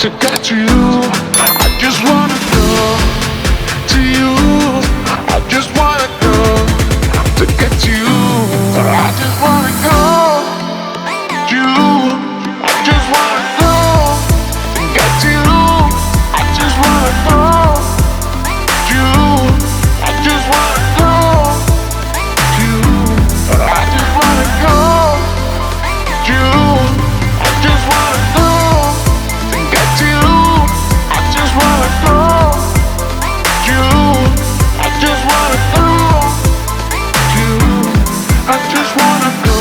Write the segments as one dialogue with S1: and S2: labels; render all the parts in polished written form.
S1: to get to you. I just wanna go to you. I just wanna go to get to you. I just wanna go to you. I just wanna go to get to you. I just wanna go to you. I just wanna go to you. I just wanna go to you. I just wanna go to get to you. I just wanna go to you. I just wanna go to you. I just wanna go.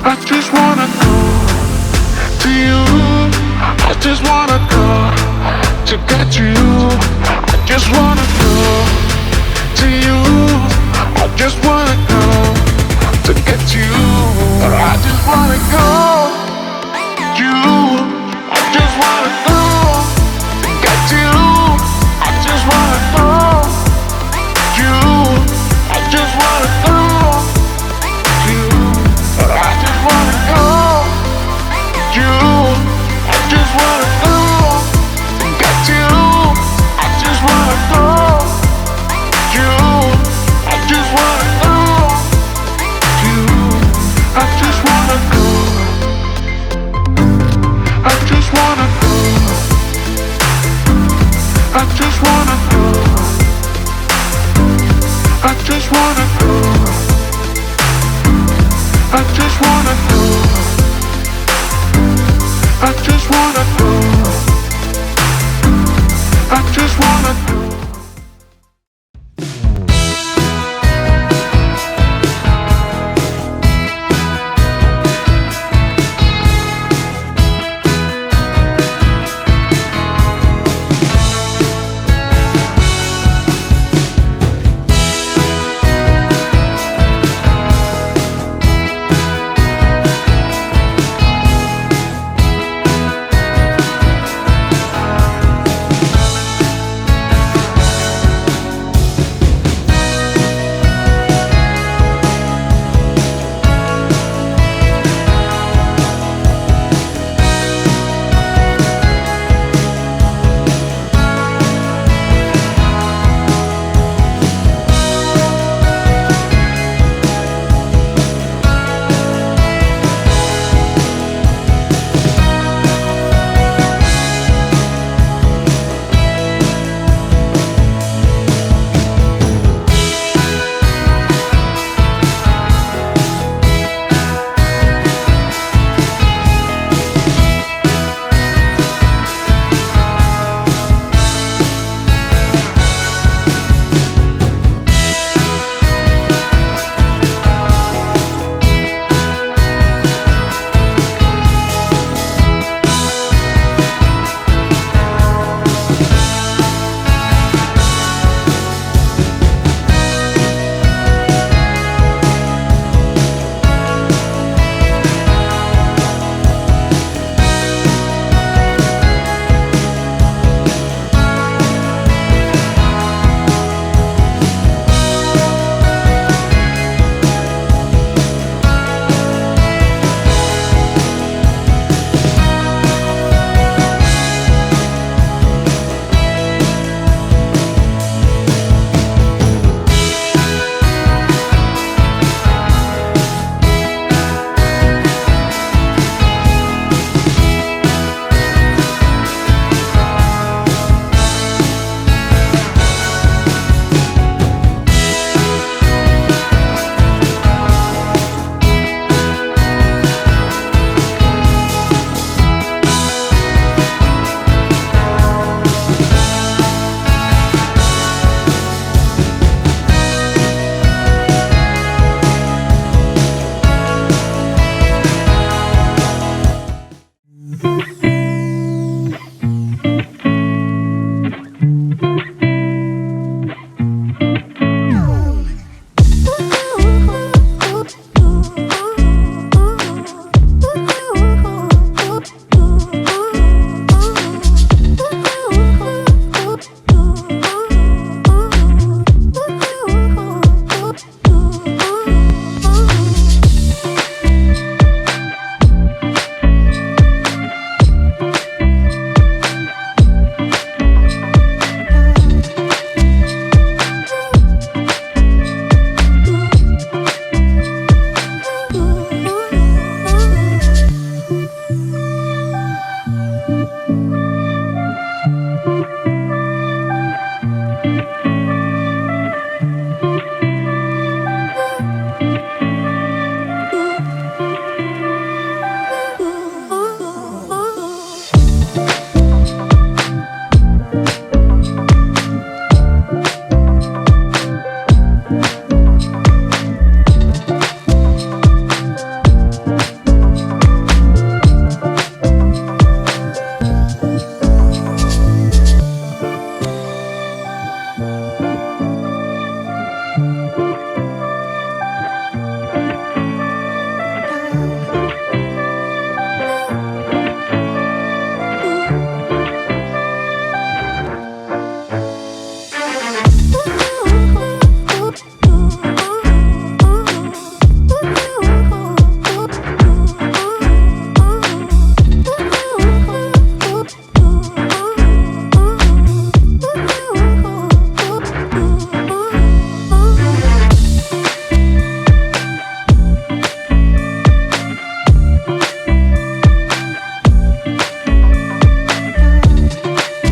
S1: I just wanna go to you. I just wanna go to get to you. I just wanna go to you. I just wanna go to get to you. I just wanna go to you. I just wanna go to get to you. I just wanna go to you. I just wanna go to you. I just wanna go to you. I just wanna go to get to you. I just wanna go to you. I just wanna go to you. I just wanna go. I just wanna go. I just wanna go. I just wanna